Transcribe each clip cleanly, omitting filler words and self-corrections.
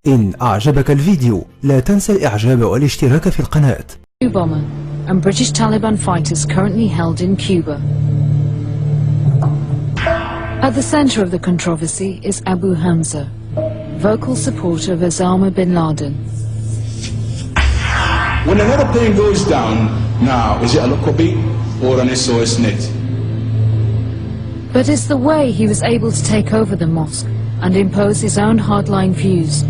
إن أعجبك الفيديو لا تنسى الإعجاب والاشتراك في القناة. Bomber and British Taliban fighters currently held in Cuba. At the center of the controversy is Abu Hamza, vocal supporter of Osama bin Laden. When an aeroplane goes down now, is it a local beat or an SOS net? But it's the way he was able to take over the mosque and impose his own hardline views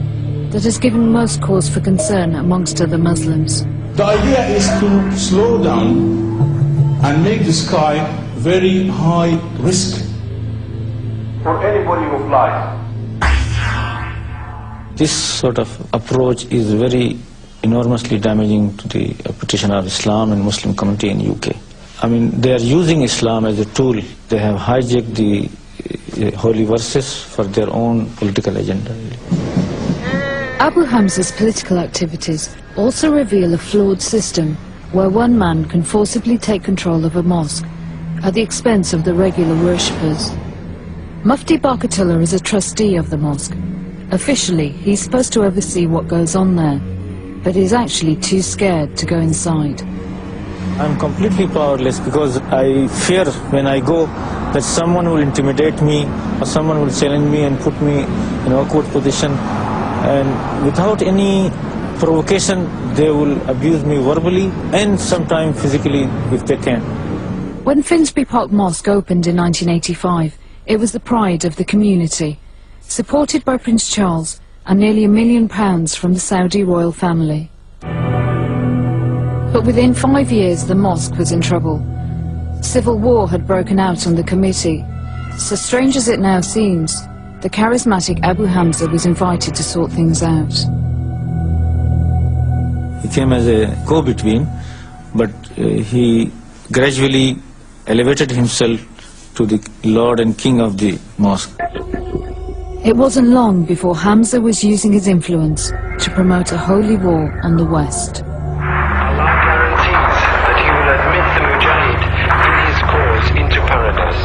that has given most cause for concern amongst other Muslims. The idea is to slow down and make the sky very high risk for anybody who flies. This sort of approach is very enormously damaging to the reputation of Islam and Muslim community in UK. I mean, they are using Islam as a tool. They have hijacked the holy verses for their own political agenda. Abu Hamza's political activities also reveal a flawed system where one man can forcibly take control of a mosque at the expense of the regular worshippers. Mufti Barkatullah is a trustee of the mosque. Officially, he's supposed to oversee what goes on there, but he's actually too scared to go inside. I'm completely powerless because I fear when I go that someone will intimidate me or someone will challenge me and put me in an awkward position, and without any provocation they will abuse me verbally and sometimes physically if they can. When Finsbury Park Mosque opened in 1985, it was the pride of the community, supported by Prince Charles and nearly £1 million from the Saudi royal family. But within 5 years the mosque was in trouble. Civil war had broken out on the committee, so strange as it now seems, the charismatic Abu Hamza was invited to sort things out. He came as a go-between, but he gradually elevated himself to the Lord and King of the mosque. It wasn't long before Hamza was using his influence to promote a holy war on the West. Allah guarantees that He will admit the Mujahid in his cause into paradise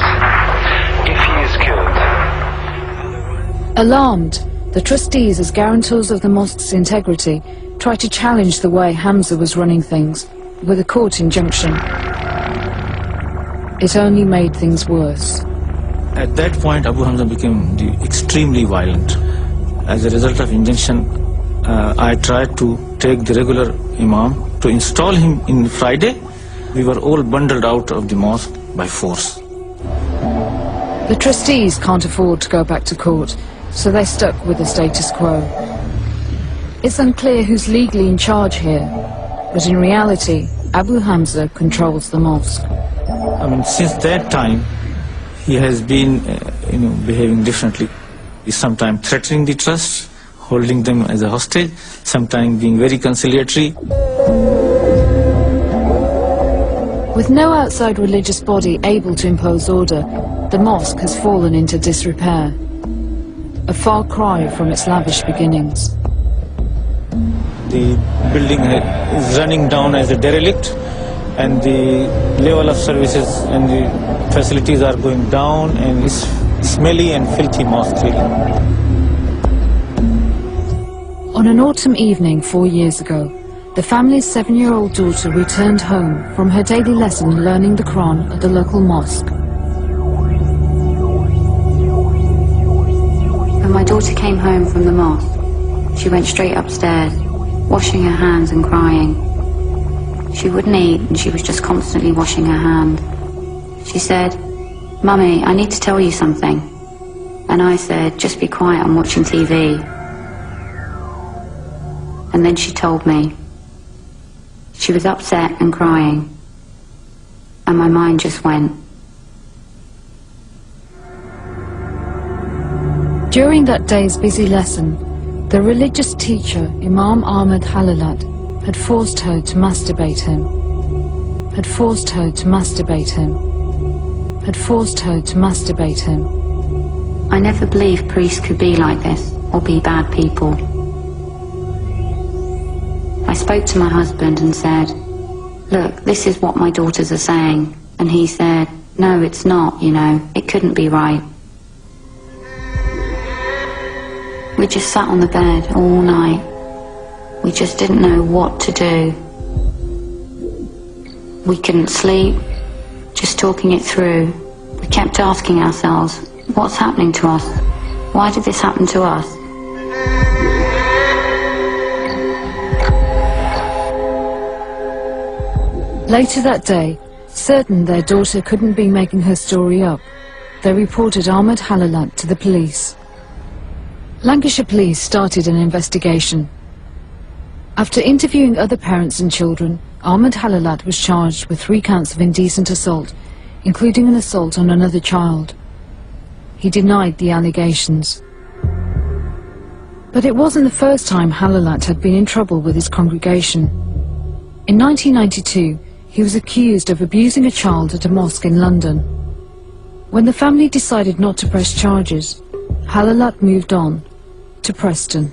if he is killed. Alarmed, the trustees, as guarantors of the mosque's integrity, tried to challenge the way Hamza was running things with a court injunction. It only made things worse. At that point, Abu Hamza became extremely violent. As a result of injunction, I tried to take the regular imam to install him in Friday. We were all bundled out of the mosque by force. The trustees can't afford to go back to court, so they stuck with the status quo. It's unclear who's legally in charge here, but in reality, Abu Hamza controls the mosque. I mean, since that time, he has been, behaving differently. He's sometimes threatening the trust, holding them as a hostage, sometimes being very conciliatory. With no outside religious body able to impose order, the mosque has fallen into disrepair. A far cry from its lavish beginnings. The building is running down as a derelict, and the level of services and the facilities are going down, and it's smelly and filthy mosque really. On an autumn evening 4 years ago, the family's 7-year-old daughter returned home from her daily lesson learning the Quran at the local mosque. When my daughter came home from the mosque, she went straight upstairs, washing her hands and crying. She wouldn't eat and she was just constantly washing her hand. She said, "Mummy, I need to tell you something." And I said, "Just be quiet, I'm watching TV." And then she told me. She was upset and crying. And my mind just went. During that day's busy lesson, the religious teacher, Imam Ahmed Halalat, had forced her to masturbate him. Had forced her to masturbate him. Had forced her to masturbate him. I never believed priests could be like this, or be bad people. I spoke to my husband and said, "Look, this is what my daughters are saying." And he said, "No, it's not, it couldn't be right." We just sat on the bed all night. We just didn't know what to do. We couldn't sleep, just talking it through. We kept asking ourselves, what's happening to us? Why did this happen to us? Later that day, certain their daughter couldn't be making her story up, they reported Ahmed Halalat to the police. Lancashire police started an investigation. After interviewing other parents and children, Ahmed Halalat was charged with 3 counts of indecent assault, including an assault on another child. He denied the allegations. But it wasn't the first time Halalat had been in trouble with his congregation. In 1992, he was accused of abusing a child at a mosque in London. When the family decided not to press charges, Halalat moved on to Preston.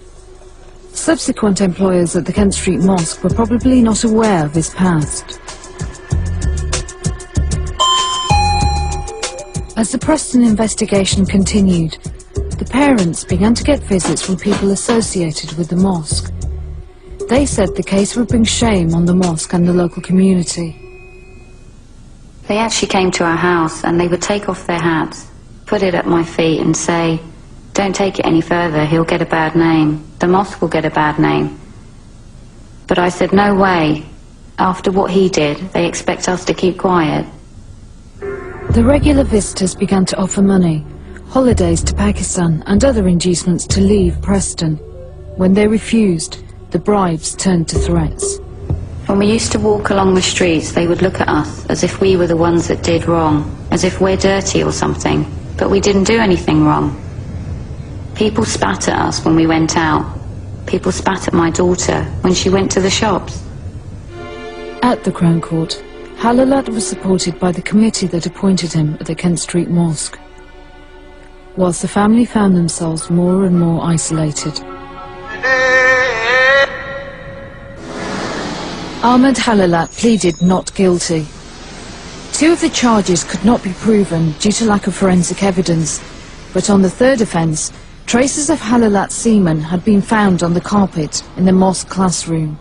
Subsequent employers at the Kent Street Mosque were probably not aware of his past. As the Preston investigation continued, the parents began to get visits from people associated with the mosque. They said the case would bring shame on the mosque and the local community. They actually came to our house and they would take off their hats, put it at my feet and say, "Don't take it any further, he'll get a bad name. The mosque will get a bad name." But I said, no way. After what he did, they expect us to keep quiet. The regular visitors began to offer money, holidays to Pakistan and other inducements to leave Preston. When they refused, the bribes turned to threats. When we used to walk along the streets, they would look at us as if we were the ones that did wrong, as if we're dirty or something, but we didn't do anything wrong. People spat at us when we went out. People spat at my daughter when she went to the shops. At the Crown Court, Halalat was supported by the committee that appointed him at the Kent Street Mosque, whilst the family found themselves more and more isolated. Ahmed Halalat pleaded not guilty. 2 of the charges could not be proven due to lack of forensic evidence, but on the 3rd offence, traces of Halalat's semen had been found on the carpet in the mosque classroom.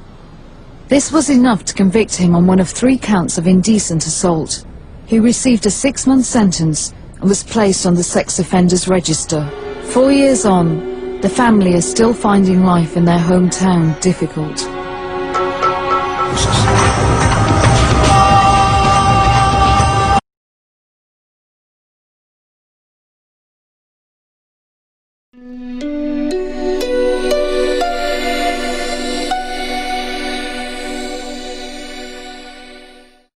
This was enough to convict him on one of 3 counts of indecent assault. He received a 6-month sentence and was placed on the sex offenders register. 4 years on, the family is still finding life in their hometown difficult.